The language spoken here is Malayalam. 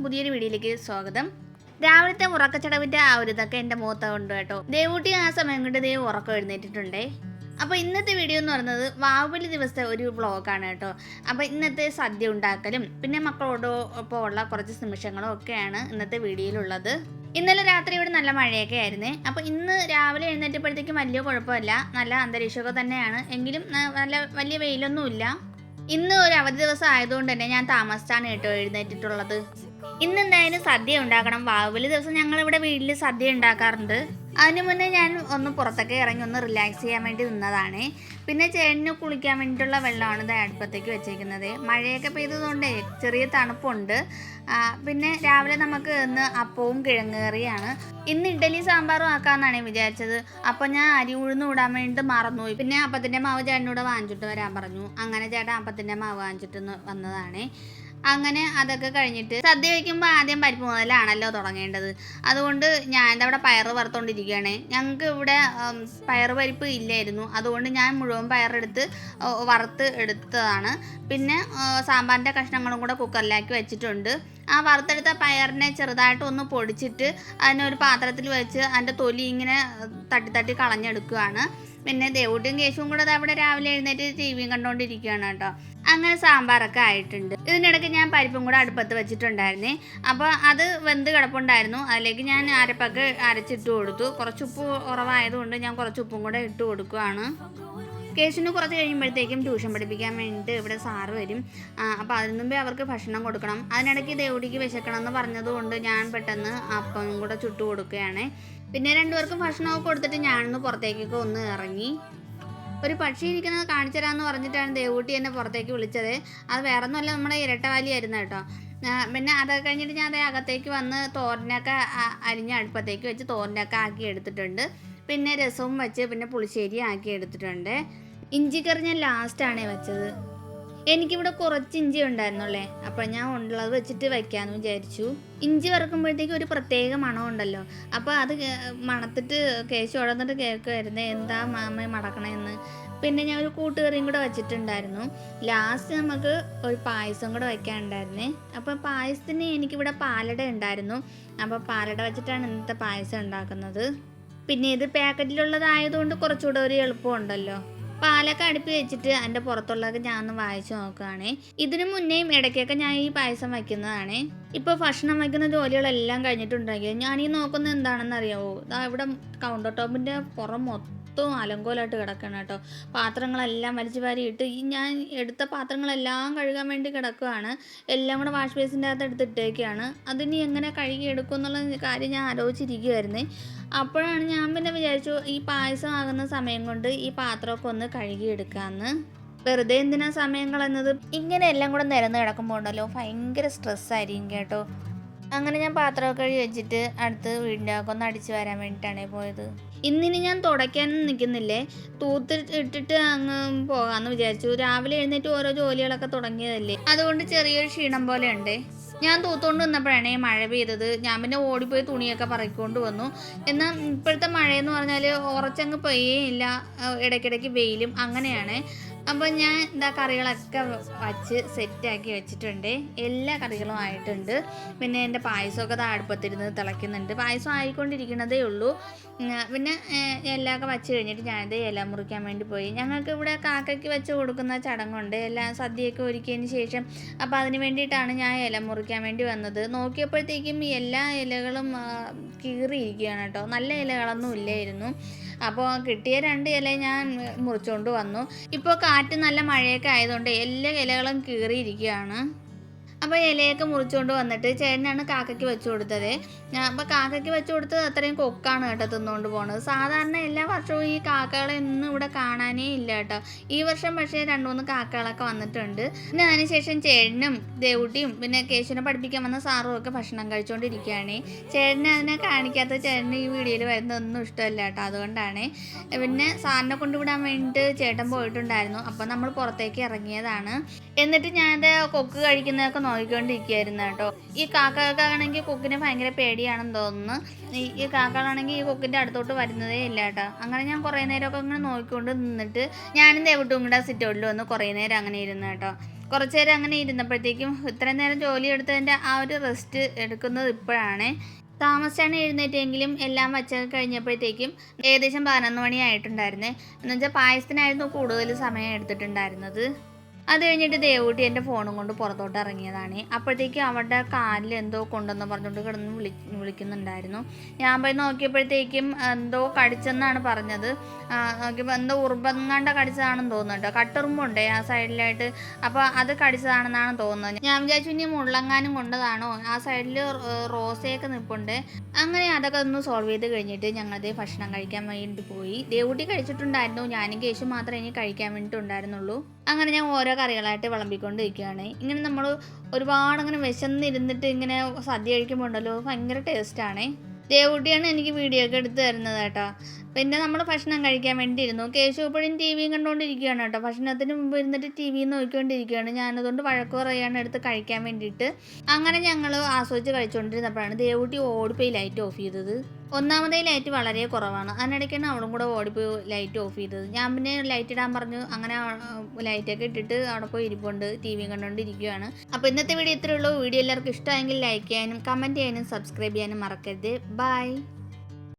പുതിയൊരു വീഡിയോയിലേക്ക് സ്വാഗതം. രാവിലത്തെ ഉറക്കച്ചടവിൻ്റെ ആ ഒരു ഇതൊക്കെ എൻ്റെ മുഖത്ത് കൊണ്ട് കേട്ടോ. ദേവൂട്ടി ആ സമയം കൊണ്ട് ഉറക്കം എഴുന്നേറ്റിട്ടുണ്ടേ. അപ്പോൾ ഇന്നത്തെ വീഡിയോ എന്ന് പറയുന്നത് വാവുബലി ദിവസത്തെ ഒരു വ്ളോഗാണ് കേട്ടോ. അപ്പോൾ ഇന്നത്തെ സദ്യ ഉണ്ടാക്കലും പിന്നെ മക്കളോടൊപ്പം ഉള്ള കുറച്ച് നിമിഷങ്ങളും ഒക്കെയാണ് ഇന്നത്തെ വീഡിയോയിലുള്ളത്. ഇന്നലെ രാത്രി ഇവിടെ നല്ല മഴയൊക്കെ ആയിരുന്നേ. അപ്പോൾ ഇന്ന് രാവിലെ എഴുന്നേറ്റപ്പോഴത്തേക്കും വലിയ കുഴപ്പമില്ല, നല്ല അന്തരീക്ഷമൊക്കെ തന്നെയാണ്. എങ്കിലും വലിയ വെയിലൊന്നുമില്ല. ഇന്ന് ഒരു അവധി ദിവസം ആയതുകൊണ്ട് തന്നെ ഞാൻ താമസിച്ചാണ് കേട്ടോ എഴുന്നേറ്റിട്ടുള്ളത്. ഇന്ന് എന്തായാലും സദ്യ ഉണ്ടാക്കണം. വാവുബലി ദിവസം ഞങ്ങളിവിടെ വീട്ടിൽ സദ്യ ഉണ്ടാക്കാറുണ്ട്. അതിന് മുന്നേ ഞാൻ ഒന്ന് പുറത്തൊക്കെ ഇറങ്ങി ഒന്ന് റിലാക്സ് ചെയ്യാൻ വേണ്ടി നിന്നതാണ്. പിന്നെ ചേട്ടന് കുളിക്കാൻ വേണ്ടിയിട്ടുള്ള വെള്ളമാണ് ഇത് അടുപ്പത്തേക്ക് വെച്ചേക്കുന്നത്. മഴയൊക്കെ പെയ്തതുകൊണ്ട് ചെറിയ തണുപ്പുണ്ട്. പിന്നെ രാവിലെ നമുക്ക് ഇന്ന് അപ്പവും കിഴങ്ങ് കറിയാണ്. ഇന്ന് ഇഡ്ഡലി സാമ്പാറും ആക്കാമെന്നാണ് വിചാരിച്ചത്. അപ്പോൾ ഞാൻ അരി ഉഴുന്ന് വിടാൻ വേണ്ടി മറന്നുപോയി. പിന്നെ അപ്പത്തിൻ്റെ മാവ് ചേട്ടനോട് വാങ്ങിച്ചിട്ട് വരാൻ പറഞ്ഞു. അങ്ങനെ ചേട്ടൻ അപ്പത്തിൻ്റെ മാവ് വാങ്ങിച്ചിട്ട് വന്നതാണ്. അങ്ങനെ അതൊക്കെ കഴിഞ്ഞിട്ട് സദ്യ വയ്ക്കുമ്പോൾ ആദ്യം പരിപ്പ് മുതലാണല്ലോ തുടങ്ങേണ്ടത്. അതുകൊണ്ട് ഞാൻ അവിടെ പയറ് വറുത്തോണ്ടിരിക്കുകയാണ്. ഞങ്ങൾക്ക് ഇവിടെ പയറ് പരിപ്പ് ഇല്ലായിരുന്നു. അതുകൊണ്ട് ഞാൻ മുഴുവൻ പയറെടുത്ത് വറുത്ത് എടുത്തതാണ്. പിന്നെ സാമ്പാറിൻ്റെ കഷ്ണങ്ങളും കൂടെ കുക്കറിലാക്കി വെച്ചിട്ടുണ്ട്. ആ വറുത്തെടുത്ത പയറിനെ ചെറുതായിട്ട് ഒന്ന് പൊടിച്ചിട്ട് അതിനൊരു പാത്രത്തിൽ വെച്ച് അതിൻ്റെ തൊലി ഇങ്ങനെ തട്ടി കളഞ്ഞെടുക്കുകയാണ്. പിന്നെ ദേവൂട്ടിയും കേശവും കൂടെ അവിടെ രാവിലെ എഴുന്നേറ്റ് ടി വിയും കണ്ടുകൊണ്ടിരിക്കുകയാണ് കേട്ടോ. അങ്ങനെ സാമ്പാറൊക്കെ ആയിട്ടുണ്ട്. ഇതിനിടയ്ക്ക് ഞാൻ പരിപ്പും കൂടെ അടുപ്പത്ത് വെച്ചിട്ടുണ്ടായിരുന്നേ. അപ്പോൾ അത് വെന്ത് കിടപ്പുണ്ടായിരുന്നു. അതിലേക്ക് ഞാൻ അരപ്പൊക്കെ അരച്ചിട്ട് കൊടുത്തു. കുറച്ച് ഉപ്പ് കുറവായതുകൊണ്ട് ഞാൻ കുറച്ച് ഉപ്പും കൂടെ ഇട്ട് കൊടുക്കുകയാണ്. കേശുവിന് കുറച്ച് കഴിയുമ്പോഴത്തേക്കും ട്യൂഷൻ പഠിപ്പിക്കാൻ വേണ്ടിയിട്ട് ഇവിടെ സാറ് വരും. അപ്പോൾ അതിന് മുമ്പേ അവർക്ക് ഭക്ഷണം കൊടുക്കണം. അതിനിടയ്ക്ക് ദേവുടിക്ക് വിശക്കണം എന്ന് പറഞ്ഞതുകൊണ്ട് ഞാൻ പെട്ടെന്ന് അപ്പം കൂടെ ചുട്ടു കൊടുക്കുകയാണ്. പിന്നെ രണ്ടുപേർക്കും ഭക്ഷണമൊക്കെ കൊടുത്തിട്ട് ഞാനൊന്ന് പുറത്തേക്കൊക്കെ ഒന്ന് ഇറങ്ങി. ഒരു പക്ഷി ഇരിക്കുന്നത് കാണിച്ചു തരാമെന്ന് പറഞ്ഞിട്ടാണ് ദേവൂട്ടി എന്നെ പുറത്തേക്ക് വിളിച്ചത്. അത് വേറെ ഒന്നുമല്ല, നമ്മുടെ ഇരട്ടവാലിയായിരുന്നു കേട്ടോ. പിന്നെ അതൊക്കെ കഴിഞ്ഞിട്ട് ഞാൻ അതേ അകത്തേക്ക് വന്ന് തോരനൊക്കെ അരിഞ്ഞ് അടുപ്പത്തേക്ക് വെച്ച് തോരനൊക്കെ ആക്കി എടുത്തിട്ടുണ്ട്. പിന്നെ രസവും വെച്ച് പിന്നെ പുളിശ്ശേരി ആക്കി എടുത്തിട്ടുണ്ട്. ഇഞ്ചിക്കറി ഞാൻ ലാസ്റ്റാണ് വെച്ചത്. എനിക്കിവിടെ കുറച്ച് ഇഞ്ചി ഉണ്ടായിരുന്നുള്ളേ. അപ്പോൾ ഞാൻ ഉള്ളത് വെച്ചിട്ട് വയ്ക്കാമെന്ന് വിചാരിച്ചു. ഇഞ്ചി വറുക്കുമ്പോഴത്തേക്കും ഒരു പ്രത്യേക മണമുണ്ടല്ലോ. അപ്പോൾ അത് മണത്തിട്ട് കേശു ഉടന്നിട്ട് കേൾക്കുമായിരുന്നു, എന്താ മാമ മടക്കണമെന്ന്. പിന്നെ ഞാൻ ഒരു കൂട്ടുകറിയും കൂടെ വെച്ചിട്ടുണ്ടായിരുന്നു. ലാസ്റ്റ് നമുക്ക് ഒരു പായസം കൂടെ വയ്ക്കാനുണ്ടായിരുന്നേ. അപ്പോൾ പായസത്തിന് എനിക്കിവിടെ പാലട ഉണ്ടായിരുന്നു. അപ്പോൾ പാലട വെച്ചിട്ടാണ് ഇന്നത്തെ പായസം ഉണ്ടാക്കുന്നത്. പിന്നെ ഇത് പാക്കറ്റിലുള്ളതായതുകൊണ്ട് കുറച്ചുകൂടെ ഒരു എളുപ്പമുണ്ടല്ലോ. പാലൊക്കെ അടുപ്പി വെച്ചിട്ട് അതിൻ്റെ പുറത്തുള്ളതൊക്കെ ഞാൻ ഒന്ന് വായിച്ചു നോക്കുകയാണേ. ഇതിനു മുന്നേയും ഇടയ്ക്കൊക്കെ ഞാൻ ഈ പായസം വയ്ക്കുന്നതാണ്. ഇപ്പോൾ ഭക്ഷണം വയ്ക്കുന്ന ജോലികളെല്ലാം കഴിഞ്ഞിട്ടുണ്ടെങ്കിൽ ഞാൻ ഈ നോക്കുന്നത് എന്താണെന്ന് അറിയാമോ? ഇവിടെ കൗണ്ടർ ടോപ്പിൻ്റെ പുറം മൊത്തം അലങ്കോലമായിട്ട് കിടക്കണം കേട്ടോ. പാത്രങ്ങളെല്ലാം വലിച്ചു വാരിയിട്ട് ഞാൻ എടുത്ത പാത്രങ്ങളെല്ലാം കഴുകാൻ വേണ്ടി കിടക്കുകയാണ്. എല്ലാം കൂടെ വാഷ് ബേസിൻ്റെ അകത്ത് എടുത്തിട്ടേക്കാണ്. അതിനി എങ്ങനെ കഴുകി എടുക്കും എന്നുള്ള കാര്യം ഞാൻ ആലോചിച്ചിരിക്കുമായിരുന്നേ. അപ്പോഴാണ് ഞാൻ പിന്നെ വിചാരിച്ചു ഈ പായസം ആകുന്ന സമയം കൊണ്ട് ഈ പാത്രമൊക്കെ ഒന്ന് കഴുകിയെടുക്കാമെന്ന്. വെറുതെ എന്തിനാ സമയം കളയുന്നത്? ഇങ്ങനെ എല്ലാം കൂടെ നിരന്ന് കിടക്കുമ്പോൾ ഉണ്ടല്ലോ ഭയങ്കര സ്ട്രെസ്സായിരിക്കും കേട്ടോ. അങ്ങനെ ഞാൻ പാത്രമൊക്കെ കഴുകി വെച്ചിട്ട് അടുത്ത് വീടിൻ്റെ ഒക്കെ ഒന്ന് അടിച്ചു വരാൻ വേണ്ടിയിട്ടാണ് പോയത്. ഇന്നിനി ഞാൻ തുടയ്ക്കാനൊന്നും നിൽക്കുന്നില്ലേ, ഇട്ടിട്ട് അങ്ങ് പോകാമെന്ന് വിചാരിച്ചു. രാവിലെ എഴുന്നേറ്റ് ഓരോ ജോലികളൊക്കെ തുടങ്ങിയതല്ലേ, അതുകൊണ്ട് ചെറിയൊരു ക്ഷീണം പോലെ ഉണ്ട്. ഞാൻ തൂത്തുകൊണ്ട് വന്നപ്പോഴാണ് മഴ പെയ്തത്. ഞാൻ പിന്നെ ഓടിപ്പോയി തുണിയൊക്കെ പറക്കൊണ്ട് വന്നു. എന്നാൽ ഇപ്പോഴത്തെ മഴയെന്ന് പറഞ്ഞാൽ ഉറച്ചങ്ങ് പെയ്യേയില്ല, ഇടയ്ക്കിടയ്ക്ക് വെയിലും അങ്ങനെയാണ്. അപ്പോൾ ഞാൻ കറികളൊക്കെ വച്ച് സെറ്റാക്കി വെച്ചിട്ടുണ്ട്. എല്ലാ കറികളും ആയിട്ടുണ്ട്. പിന്നെ എൻ്റെ പായസമൊക്കെ അടുപ്പത്തിരുന്ന് തിളയ്ക്കുന്നുണ്ട്. പായസം ആയിക്കൊണ്ടിരിക്കുന്നതേ ഉള്ളൂ. പിന്നെ എല്ലാമൊക്കെ വച്ച് കഴിഞ്ഞിട്ട് ഞാനത് ഇല മുറിക്കാൻ വേണ്ടി പോയി. ഞങ്ങൾക്ക് ഇവിടെ കാക്കയ്ക്ക് വെച്ച് കൊടുക്കുന്ന ചടങ്ങുണ്ട്, എല്ലാം സദ്യയൊക്കെ ഒരുക്കിയതിന് ശേഷം. അപ്പോൾ അതിന് വേണ്ടിയിട്ടാണ് ഞാൻ ഇല മുറിക്കാൻ വേണ്ടി വന്നത്. നോക്കിയപ്പോഴത്തേക്കും എല്ലാ ഇലകളും കീറിയിരിക്കുകയാണ് കേട്ടോ. നല്ല ഇലകളൊന്നും ഇല്ലായിരുന്നു. അപ്പോൾ കിട്ടിയ 2 ഇല ഞാൻ മുറിച്ചുകൊണ്ട് വന്നു. ഇപ്പോൾ കാറ്റ് നല്ല മഴയൊക്കെ ആയതുകൊണ്ട് എല്ലാ ഇലകളും കീറിയിരിക്കുകയാണ്. അപ്പോൾ ഇലയൊക്കെ മുറിച്ചുകൊണ്ട് വന്നിട്ട് ചേട്ടനാണ് കാക്കയ്ക്ക് വെച്ച് കൊടുത്തത്. അപ്പോൾ കാക്കയ്ക്ക് വെച്ച് കൊടുത്തത് അത്രയും കൊക്കാണ് കേട്ടോ തിന്നുകൊണ്ട് പോകുന്നത്. സാധാരണ എല്ലാ വർഷവും ഈ കാക്കകളെ ഒന്നും ഇവിടെ കാണാനേ ഇല്ല കേട്ടോ. ഈ വർഷം പക്ഷേ 2-3 കാക്കകളൊക്കെ വന്നിട്ടുണ്ട്. പിന്നെ അതിനുശേഷം ചേട്ടനും ദേവൂട്ടിയും പിന്നെ കേശുവിനെ പഠിപ്പിക്കാൻ വന്ന സാറും ഒക്കെ ഭക്ഷണം കഴിച്ചുകൊണ്ടിരിക്കുകയാണ്. ചേട്ടനെ അതിനെ കാണിക്കാത്ത ചേട്ടന് ഈ വീഡിയോയിൽ വരുന്നതൊന്നും ഇഷ്ടമല്ല കേട്ടോ. അതുകൊണ്ടാണ്. പിന്നെ സാറിനെ കൊണ്ടുവിടാൻ വേണ്ടിയിട്ട് ചേട്ടൻ പോയിട്ടുണ്ടായിരുന്നു. അപ്പോൾ നമ്മൾ പുറത്തേക്ക് ഇറങ്ങിയതാണ്. എന്നിട്ട് ഞാനത് കൊക്ക് കഴിക്കുന്നതൊക്കെ നോക്കിക്കൊണ്ടിരിക്കുകയായിരുന്നു കേട്ടോ. ഈ കാക്കകൾക്കാണെങ്കിൽ കൊക്കിനെ ഭയങ്കര പേടിയാണെന്ന് തോന്നുന്നു. ഈ കാക്കകളാണെങ്കിൽ ഈ കൊക്കിൻ്റെ അടുത്തോട്ട് വരുന്നതേ ഇല്ല കേട്ടോ. അങ്ങനെ ഞാൻ കുറേ നേരമൊക്കെ ഇങ്ങനെ നോക്കിക്കൊണ്ട് നിന്നിട്ട് ഞാനും ദേവൂട്ടും കൂടെ സിറ്റൗട്ടിൽ വന്ന് കുറേ നേരം അങ്ങനെ ഇരുന്നു കേട്ടോ. കുറച്ച് നേരം അങ്ങനെ ഇരുന്നപ്പോഴത്തേക്കും ഇത്രയും നേരം ജോലി എടുത്തതിൻ്റെ ആ ഒരു റെസ്റ്റ് എടുക്കുന്നത് ഇപ്പോഴാണ്. താമസിച്ചാണ് എഴുന്നേറ്റെങ്കിലും എല്ലാം വച്ചൊക്കെ കഴിഞ്ഞപ്പോഴത്തേക്കും ഏകദേശം 11 മണി ആയിട്ടുണ്ടായിരുന്നേ. എന്നുവെച്ചാൽ പായസത്തിനായിരുന്നു കൂടുതൽ സമയം എടുത്തിട്ടുണ്ടായിരുന്നത്. അത് കഴിഞ്ഞിട്ട് ദേവൂട്ടി എൻ്റെ ഫോണും കൊണ്ട് പുറത്തോട്ട് ഇറങ്ങിയതാണ്. അപ്പോഴത്തേക്കും അവരുടെ കാലിൽ എന്തോ കൊണ്ടെന്ന് പറഞ്ഞുകൊണ്ട് കിടന്ന് വിളിക്കുന്നുണ്ടായിരുന്നു. ഞാൻ പോയി നോക്കിയപ്പോഴത്തേക്കും എന്തോ കടിച്ചെന്നാണ് പറഞ്ഞത്. നോക്കിയപ്പോൾ എന്തോ ഉറുമ്പങ്ങാണ്ട കടിച്ചതാണെന്ന് തോന്നുന്നുണ്ട്. കട്ടുറുമ്പുണ്ടേ ആ സൈഡിലായിട്ട്, അപ്പോൾ അത് കടിച്ചതാണെന്നാണ് തോന്നുന്നത്. ഞാൻ വിചാരിച്ചു ഇനി മുള്ളങ്ങാനും കൊണ്ടതാണോ. ആ സൈഡിൽ റോസയൊക്കെ നിൽപ്പുണ്ട്. അങ്ങനെ അതൊക്കെ ഒന്ന് സോൾവ് ചെയ്ത് കഴിഞ്ഞിട്ട് ഞങ്ങളത് ഭക്ഷണം കഴിക്കാൻ വേണ്ടി പോയി. ദേവൂട്ടി കഴിച്ചിട്ടുണ്ടായിരുന്നു, ഞാനും കേശു മാത്രമേ ഇനി കഴിക്കാൻ വേണ്ടിയിട്ടുണ്ടായിരുന്നുള്ളൂ. അങ്ങനെ ഞാൻ ഓരോ കറികളായിട്ട് വിളമ്പിക്കൊണ്ടിരിക്കുകയാണ്. ഇങ്ങനെ നമ്മൾ ഒരുപാട് അങ്ങനെ വിശന്നിരുന്നിട്ട് ഇങ്ങനെ സദ്യ കഴിക്കുമ്പോൾ ഉണ്ടല്ലോ ഭയങ്കര ടേസ്റ്റാണേ. ദേവൂട്ടിയാണ് എനിക്ക് വീഡിയോ ഒക്കെ എടുത്ത് തരുന്നത് കേട്ടോ. പിന്നെ നമ്മൾ ഭക്ഷണം കഴിക്കാൻ വേണ്ടി ഇരുന്നു. കേശു ഇപ്പോഴും ടി വിയും കണ്ടുകൊണ്ടിരിക്കുകയാണ് കേട്ടോ. ഭക്ഷണത്തിന് മുമ്പ് ഇരുന്നിട്ട് ടി വി നോക്കിക്കൊണ്ടിരിക്കുകയാണ്. ഞാനതുകൊണ്ട് വഴക്ക് പറയുകയാണ് എടുത്ത് കഴിക്കാൻ വേണ്ടിയിട്ട്. അങ്ങനെ ഞങ്ങൾ ആസ്വദിച്ച് കഴിച്ചുകൊണ്ടിരുന്നപ്പോഴാണ് ദേവൂട്ടി ഓടിപ്പോയി ലൈറ്റ് ഓഫ് ചെയ്തത്. ഒന്നാമതേ ലൈറ്റ് വളരെ കുറവാണ്. അതിനിടയ്ക്കാണ് അവളും കൂടെ ഓടിപ്പോയി ലൈറ്റ് ഓഫ് ചെയ്തത്. ഞാൻ പിന്നെ ലൈറ്റ് ഇടാൻ പറഞ്ഞു. അങ്ങനെ ലൈറ്റൊക്കെ ഇട്ടിട്ട് അവിടെ പോയി ഇരിപ്പുണ്ട്, ടി വി കണ്ടുകൊണ്ടിരിക്കുകയാണ്. അപ്പോൾ ഇന്നത്തെ വീഡിയോ ഇത്രയേ ഉള്ളൂ. വീഡിയോ എല്ലാവർക്കും ഇഷ്ടമായെങ്കിൽ ലൈക്ക് ചെയ്യാനും കമൻറ്റ് ചെയ്യാനും സബ്സ്ക്രൈബ് ചെയ്യാനും മറക്കരുത്. ബൈ.